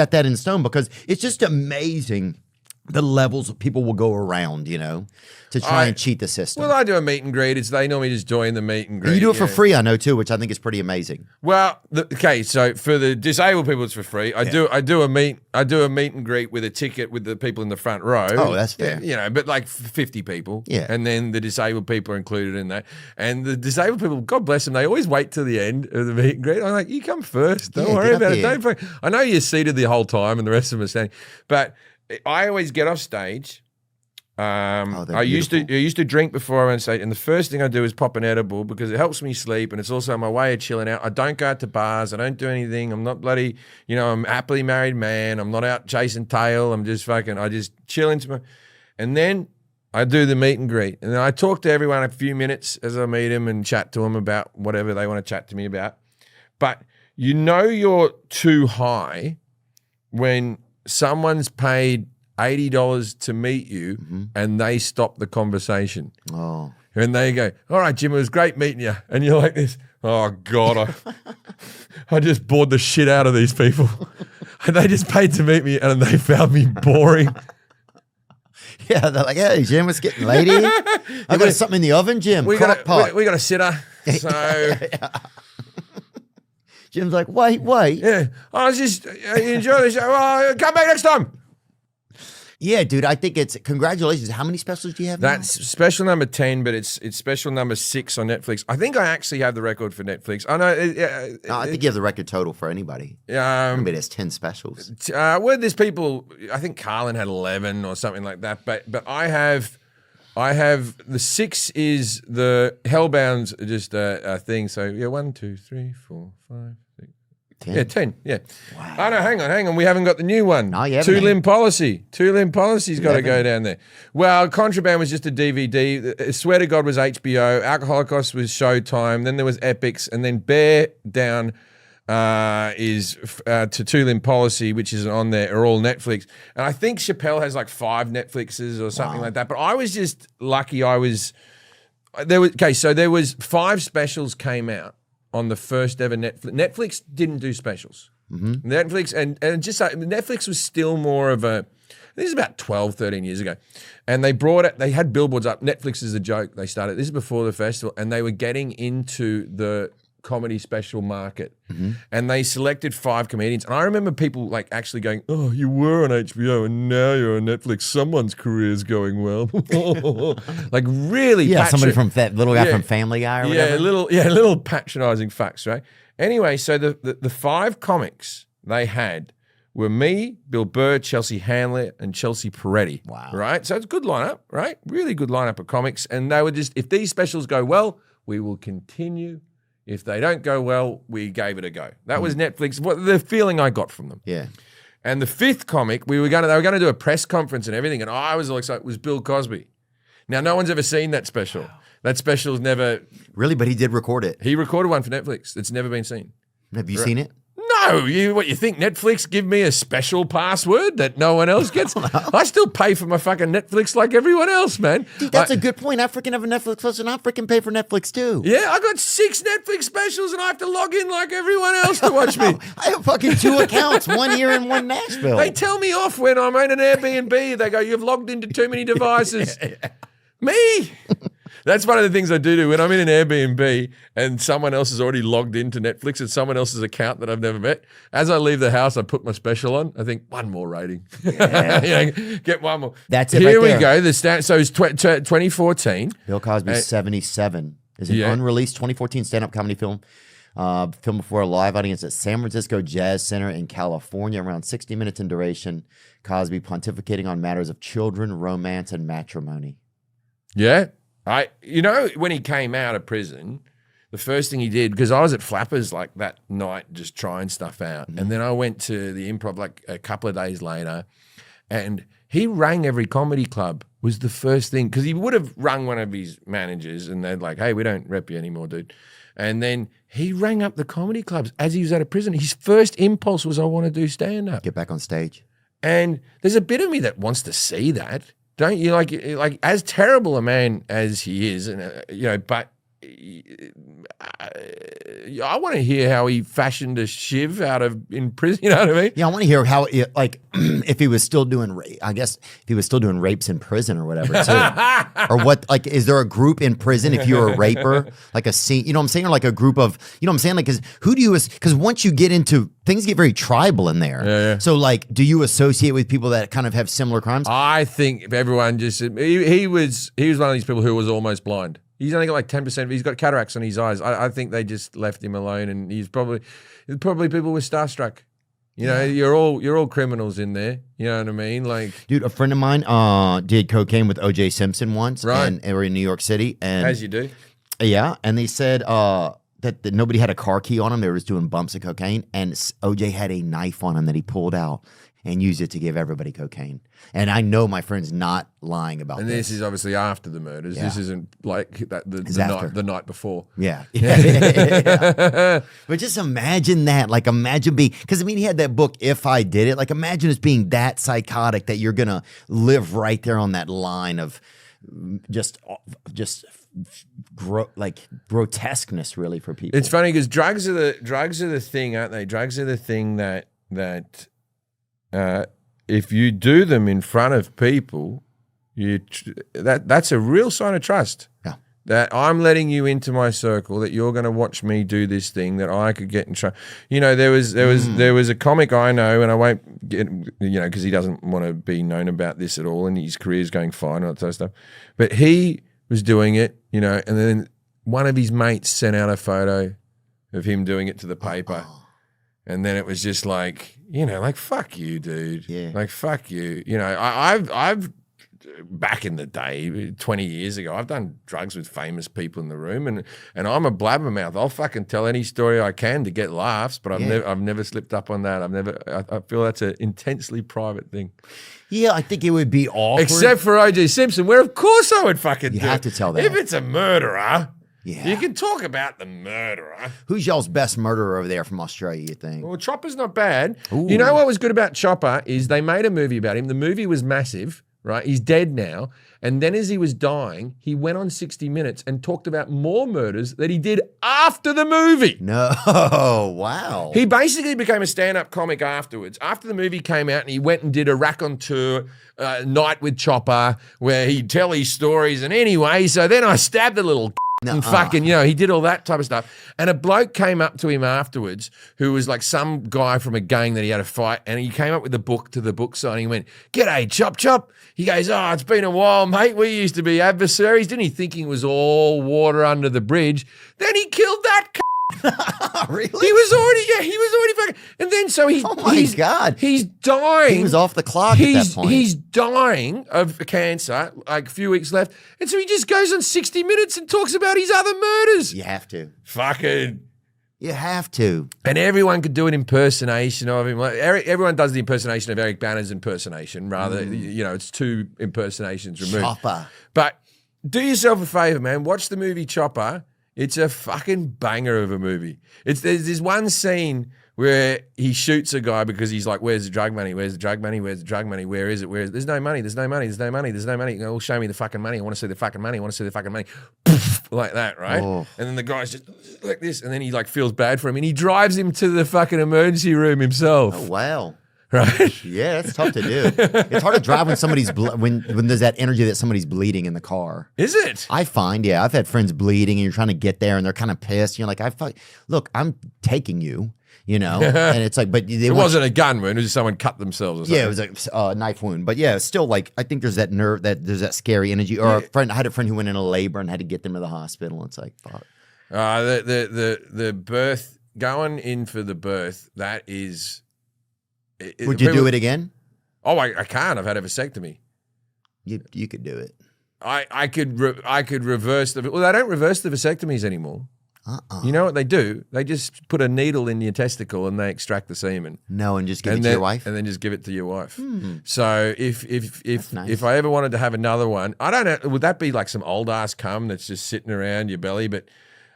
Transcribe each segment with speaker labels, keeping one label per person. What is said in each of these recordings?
Speaker 1: set that in stone because it's just amazing the levels of people will go around, to try and cheat the system.
Speaker 2: Well, I do a meet and greet. They normally just join the meet and greet.
Speaker 1: And you do it for free, I know too, which I think is pretty amazing.
Speaker 2: Well, okay, so for the disabled people, it's for free. I do a meet and greet with a ticket with the people in the front row.
Speaker 1: Oh, that's fair.
Speaker 2: But like 50 people.
Speaker 1: Yeah.
Speaker 2: And then the disabled people are included in that. And the disabled people, God bless them, they always wait till the end of the meet and greet. I'm like, you come first. Don't worry about it. I know you're seated the whole time and the rest of them are standing, but I always get off stage. I used to drink before I went on stage, and the first thing I do is pop an edible because it helps me sleep, and it's also my way of chilling out. I don't go out to bars. I don't do anything. I'm not bloody, I'm a happily married man. I'm not out chasing tail. I'm just I just chill into my, and then I do the meet and greet, and then I talk to everyone a few minutes as I meet them and chat to them about whatever they want to chat to me about. But you're too high when someone's paid $80 to meet you and they stop the conversation.
Speaker 1: Oh.
Speaker 2: And they go, all right, Jim, it was great meeting you. And you're like this, oh, God, I just bored the shit out of these people. And they just paid to meet me and they found me boring.
Speaker 1: Yeah, they're like, hey, Jim, it's getting late here. I got something in the oven, Jim.
Speaker 2: We got a sitter. So...
Speaker 1: Jim's like, wait.
Speaker 2: Yeah, I was just, you enjoy the show. Oh, come back next time.
Speaker 1: Yeah, dude, I think it's congratulations. How many specials do you have now?
Speaker 2: That's special number 10, but it's special number 6 on Netflix. I think I actually have the record for Netflix. I know.
Speaker 1: I think you have the record total for anybody. Maybe there's 10 specials.
Speaker 2: Well, there's people. I think Carlin had 11 or something like that. But I have the 6 is the Hellbound's just a thing. So yeah, 1, 2, 3, 4, 5, 6. 10? Yeah, 10. Yeah. Wow. Oh, no, hang on. We haven't got the new one.
Speaker 1: No, you haven't.
Speaker 2: Two-limb policy. Two-limb policy's got to go down there. Well, Contraband was just a DVD. Swear to God was HBO. Alcoholicos was Showtime. Then there was Epics. And then Bear Down is to Two-Limb Policy, which is on there, are all Netflix. And I think Chappelle has like 5 Netflixes or something like that. But I was just lucky there was 5 specials came out on the first ever Netflix. Netflix didn't do specials. Netflix, and just Netflix was still more of a, this is about 12, 13 years ago. And they had billboards up. Netflix is a joke. They started, this is before the festival, and they were getting into the comedy special market. And they selected 5 comedians. And I remember people like actually going, oh, you were on HBO and now you're on Netflix. Someone's career is going well. Like really
Speaker 1: somebody from that little guy from Family Guy or whatever.
Speaker 2: Little patronizing facts, right? Anyway, so the 5 comics they had were me, Bill Burr, Chelsea Handler, and Chelsea Peretti.
Speaker 1: Wow.
Speaker 2: Right? So it's a good lineup, right? Really good lineup of comics. And they were just, if these specials go well, we will continue. If they don't go well, we gave it a go. That was Netflix. What the feeling I got from them.
Speaker 1: Yeah.
Speaker 2: And the 5th comic, they were going to do a press conference and everything, and I was all excited. It was Bill Cosby. Now, no one's ever seen that special. Wow. That special's never
Speaker 1: really, but he did record it.
Speaker 2: He recorded one for Netflix. It's never been seen.
Speaker 1: Have you seen it?
Speaker 2: No, you think Netflix give me a special password that no one else gets? I still pay for my fucking Netflix like everyone else, man.
Speaker 1: Dude, that's a good point. I freaking have a Netflix plus, and I freaking pay for Netflix too.
Speaker 2: Yeah, I got 6 Netflix specials, and I have to log in like everyone else to watch me.
Speaker 1: I have fucking 2 accounts, one here and one Nashville.
Speaker 2: They tell me off when I'm in an Airbnb. They go, "You've logged into too many devices." Me. That's one of the things I do when I'm in an Airbnb and someone else has already logged into Netflix. It's someone else's account that I've never met. As I leave the house, I put my special on. I think one more rating. Get one more.
Speaker 1: That's it.
Speaker 2: Here
Speaker 1: right
Speaker 2: we go. So it's 2014.
Speaker 1: Bill Cosby's 77. Is an unreleased 2014 stand-up comedy film. Filmed before a live audience at San Francisco Jazz Center in California, around 60 minutes in duration. Cosby pontificating on matters of children, romance, and matrimony.
Speaker 2: Yeah. When he came out of prison, the first thing he did, because I was at Flappers like that night just trying stuff out. And then I went to the Improv like a couple of days later, and he rang every comedy club, was the first thing, because he would have rung one of his managers and they're like, hey, we don't rep you anymore, dude. And then he rang up the comedy clubs as he was out of prison. His first impulse was, I want to do stand-up.
Speaker 1: Get back on stage.
Speaker 2: And there's a bit of me that wants to see that. Don't you? Like as terrible a man as he is, and but I want to hear how he fashioned a shiv in prison. You know what I mean?
Speaker 1: Yeah, I want to hear how, like, if he was still doing, I guess, if he was still doing rapes in prison or whatever, too. Or what, like, is there a group in prison if you're a raper? Like a scene, you know what I'm saying? Or like a group of, you know what I'm saying? Like, because once you get into, things get very tribal in there.
Speaker 2: Yeah.
Speaker 1: So, like, do you associate with people that kind of have similar crimes?
Speaker 2: I think if everyone just, he was one of these people who was almost blind. He's only got like 10%. He's got cataracts on his eyes. I think they just left him alone, and he's probably people were starstruck. You know, you're all criminals in there. You know what I mean? Like,
Speaker 1: dude, a friend of mine did cocaine with OJ Simpson once,
Speaker 2: right?
Speaker 1: And they were in New York City, and
Speaker 2: as you do,
Speaker 1: yeah. And they said that nobody had a car key on him. They were just doing bumps of cocaine, and OJ had a knife on him that he pulled out and used it to give everybody cocaine. And I know my friend's not lying about
Speaker 2: this. And this is obviously after the murders. Yeah. This isn't like the night before.
Speaker 1: Yeah. Yeah. But just imagine that. Like, imagine being, because I mean, he had that book, If I Did It. Like, imagine us being that psychotic that you're going to live right there on that line of just grotesqueness, really, for people.
Speaker 2: It's funny because drugs are the thing, aren't they? Drugs are the thing that if you do them in front of people, that's a real sign of trust.
Speaker 1: Yeah.
Speaker 2: That I'm letting you into my circle, that you're going to watch me do this thing that I could get in trouble. You know, there was a comic I know, and I won't get, you know, because he doesn't want to be known about this at all, and his career's going fine and all that sort of stuff. But he was doing it, you know, and then one of his mates sent out a photo of him doing it to the paper. And then it was just like, you know, like, fuck you, dude.
Speaker 1: Yeah.
Speaker 2: Like, fuck you. You know, I've back in the day, 20 years ago, I've done drugs with famous people in the room, and I'm a blabbermouth. I'll fucking tell any story I can to get laughs, but I've never slipped up on that. I feel that's an intensely private thing.
Speaker 1: Yeah, I think it would be awkward.
Speaker 2: Except for OJ Simpson, where of course I would fucking
Speaker 1: You have to tell that.
Speaker 2: If it's a murderer,
Speaker 1: yeah,
Speaker 2: you can talk about the murderer.
Speaker 1: Who's y'all's best murderer over there from Australia, you think?
Speaker 2: Well, Chopper's not bad.
Speaker 1: Ooh.
Speaker 2: You know what was good about Chopper is they made a movie about him. The movie was massive, right? He's dead now. And then as he was dying, he went on 60 Minutes and talked about more murders that he did after the movie.
Speaker 1: No, wow.
Speaker 2: He basically became a stand-up comic afterwards. After the movie came out, and he went and did a raconteur night with Chopper where he'd tell his stories. And anyway, so then I stabbed the little and fucking, you know, he did all that type of stuff. And a bloke came up to him afterwards who was like some guy from a gang that he had a fight, and he came up with the book to the book signing. He went, "G'day, Chop Chop." He goes, "Oh, it's been a while, mate. We used to be adversaries." Didn't he think it was all water under the bridge? Then he killed that
Speaker 1: Really?
Speaker 2: He was already fucking, and then so
Speaker 1: oh my God.
Speaker 2: He's dying.
Speaker 1: He was off the clock at that point.
Speaker 2: He's dying of cancer, like a few weeks left, and so he just goes on 60 Minutes and talks about his other murders.
Speaker 1: You have to.
Speaker 2: Fucking.
Speaker 1: You have to.
Speaker 2: And everyone could do an impersonation of him. Like everyone does the impersonation of Eric Banner's impersonation. Rather, you know, it's two impersonations removed.
Speaker 1: Chopper.
Speaker 2: But do yourself a favor, man. Watch the movie Chopper. It's a fucking banger of a movie. There's this one scene where he shoots a guy because he's like, "Where's the drug money? Where's the drug money? Where's the drug money? Where is it? Where is it? There's no money. There's no money. There's no money. There's no money. Oh, show me the fucking money. I want to see the fucking money. I want to see the fucking money." Like that, right?
Speaker 1: Oh.
Speaker 2: And then the guy's just like this, and then he like feels bad for him, and he drives him to the fucking emergency room himself.
Speaker 1: Oh, wow.
Speaker 2: Right?
Speaker 1: Yeah, it's tough to do. It's hard to drive when somebody's when there's that energy that somebody's bleeding in the car.
Speaker 2: Is it?
Speaker 1: I find, yeah, I've had friends bleeding, and you're trying to get there, and they're kind of pissed. You're like, look, I'm taking you, you know, and it's like, but
Speaker 2: it wasn't a gun wound; it was just someone cut themselves or something.
Speaker 1: Yeah, it was a knife wound, but yeah, it's still like I think there's that nerve, that there's that scary energy. Or I had a friend who went into labor and had to get them to the hospital. It's like, fuck.
Speaker 2: The birth, going in for the birth, that is.
Speaker 1: Would you do it again?
Speaker 2: Oh, I can't. I've had a vasectomy.
Speaker 1: You could do it.
Speaker 2: I could reverse the. Well, they don't reverse the vasectomies anymore. You know what they do? They just put a needle in your testicle and they extract the semen.
Speaker 1: No, and just give it to your wife.
Speaker 2: And then just give it to your wife. So if
Speaker 1: nice.
Speaker 2: if I ever wanted to have another one, I don't know. Would that be like some old ass cum that's just sitting around your belly? But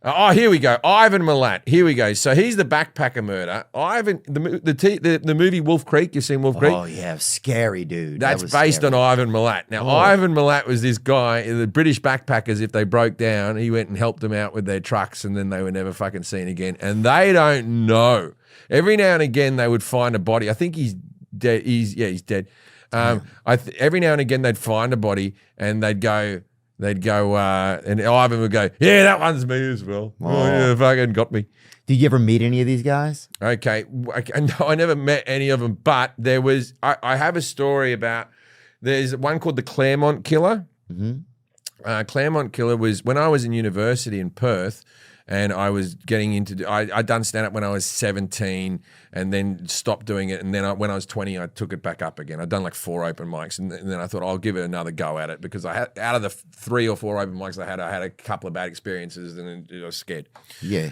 Speaker 2: Oh, here we go. Ivan Milat. Here we go. So he's the backpacker murder. Ivan, the movie Wolf Creek. You've seen Wolf Creek?
Speaker 1: Oh yeah, scary dude.
Speaker 2: That's based on Ivan Milat. Now, Ivan Milat was this guy. The British backpackers, if they broke down, he went and helped them out with their trucks, and then they were never fucking seen again. And they don't know. Every now and again, they would find a body. I think he's dead. He's dead. Every now and again, they'd find a body, and they'd go, and Ivan would go, yeah, that one's me as well. Oh, yeah, fucking got me.
Speaker 1: Did you ever meet any of these guys?
Speaker 2: Okay. No, I never met any of them, but there was, I have a story about, there's one called the Claremont Killer. Mm-hmm. Claremont Killer was when I was in university in Perth, and I was getting into, I'd done stand-up when I was 17 and then stopped doing it. And then when I was 20, I took it back up again. I'd done like 4 open mics, and then I thought I'll give it another go at it, because I had, out of the 3 or 4 open mics I had a couple of bad experiences, and I was scared.
Speaker 1: Yeah.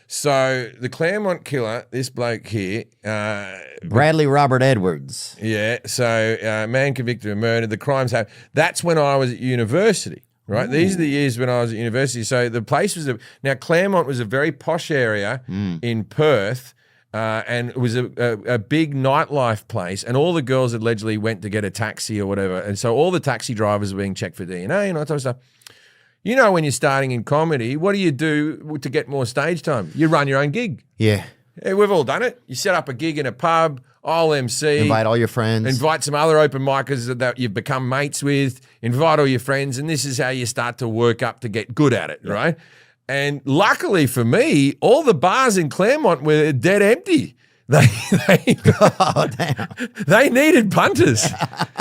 Speaker 2: So the Claremont Killer, this bloke here.
Speaker 1: Bradley Robert Edwards.
Speaker 2: Yeah. So man convicted of murder. The crimes have, that's when I was at university. Right, these are the years when I was at university. So the place was now Claremont was a very posh area in Perth, and it was a big nightlife place. And all the girls allegedly went to get a taxi or whatever, and so all the taxi drivers were being checked for DNA and all that type of stuff. You know, when you're starting in comedy, what do you do to get more stage time? You run your own gig.
Speaker 1: Yeah.
Speaker 2: We've all done it. You set up a gig in a pub. I'll MC.
Speaker 1: Invite all your friends.
Speaker 2: Invite some other open micers that you've become mates with. Invite all your friends. And this is how you start to work up to get good at it, right? And luckily for me, all the bars in Claremont were dead empty. They needed punters.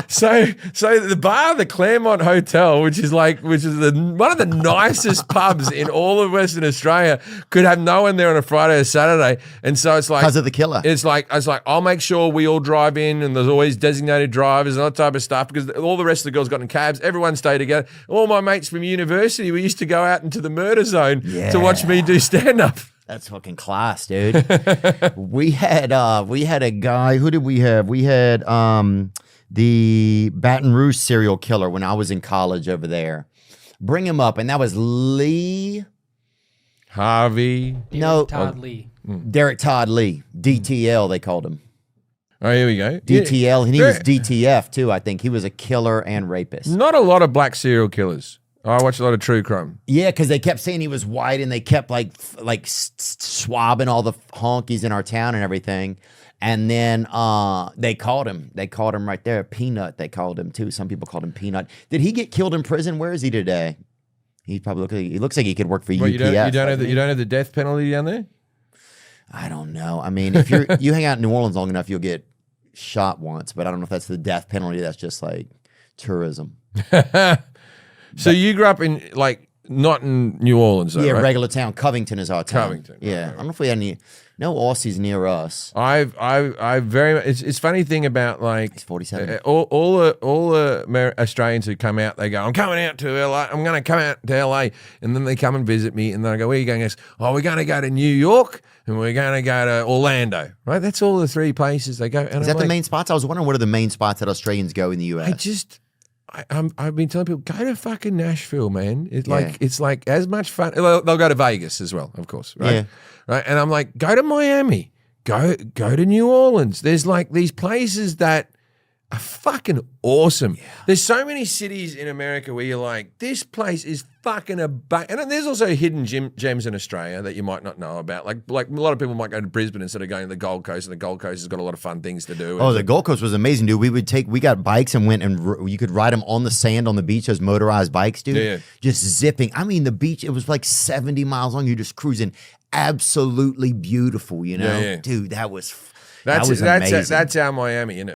Speaker 2: So the bar, the Claremont Hotel, which is one of the nicest pubs in all of Western Australia, could have no one there on a Friday or Saturday. And so it's like,
Speaker 1: because of the killer.
Speaker 2: I was like, I'll make sure we all drive in, and there's always designated drivers and all that type of stuff, because all the rest of the girls got in cabs. Everyone stayed together. All my mates from university, we used to go out into the murder zone to watch me do stand-up.
Speaker 1: That's fucking class, dude. we had a guy. Who did we have? We had the Baton Rouge serial killer when I was in college over there. Bring him up, and that was Lee
Speaker 2: Harvey.
Speaker 3: Todd Lee.
Speaker 1: Derek Todd Lee. DTL, they called him.
Speaker 2: Oh, here we go.
Speaker 1: DTL, and he was DTF too. I think he was a killer and rapist.
Speaker 2: Not a lot of black serial killers. I watch a lot of true crime.
Speaker 1: Yeah, because they kept saying he was white, and they kept like swabbing all the honkies in our town and everything. And then they called him. They called him right there, Peanut. They called him too. Some people called him Peanut. Did he get killed in prison? Where is he today? He looks like he could work for UPS.
Speaker 2: You don't have the death penalty down there?
Speaker 1: I don't know. I mean, if you hang out in New Orleans long enough, you'll get shot once. But I don't know if that's the death penalty. That's just like tourism.
Speaker 2: So you grew up in not in New Orleans, though, right?
Speaker 1: Regular town. Covington is our town.
Speaker 2: Covington.
Speaker 1: Yeah. Right. I don't know if we had no Aussies near us.
Speaker 2: I very much. It's funny thing about
Speaker 1: He's 47.
Speaker 2: All the Australians who come out, they go, I'm coming out to LA. I'm going to come out to LA, and then they come and visit me, and then I go, where are you going? He goes, we're going to go to New York, and we're going to go to Orlando. Right? That's all the 3 places they go. And
Speaker 1: is that the main spots? I was wondering what are the main spots that Australians go in the US.
Speaker 2: I've been telling people, go to fucking Nashville, man. It's like as much fun. They'll go to Vegas as well, of course, right?
Speaker 1: Yeah.
Speaker 2: Right. And I'm like, go to Miami, go to New Orleans. There's like these places that are fucking awesome. Yeah. There's so many cities in America where you're like, this place is fucking and there's also hidden gems in Australia that you might not know about. Like a lot of people might go to Brisbane instead of going to the Gold Coast, and the Gold Coast has got a lot of fun things to do.
Speaker 1: Oh, the Gold Coast was amazing, dude. We got bikes and went, and you could ride them on the sand on the beach, those motorized bikes, dude. Yeah. Just zipping. I mean, the beach, it was like 70 miles long. You're just cruising. Absolutely beautiful, you know?
Speaker 2: Yeah.
Speaker 1: Dude, that was
Speaker 2: amazing.
Speaker 1: That's
Speaker 2: our Miami, isn't it?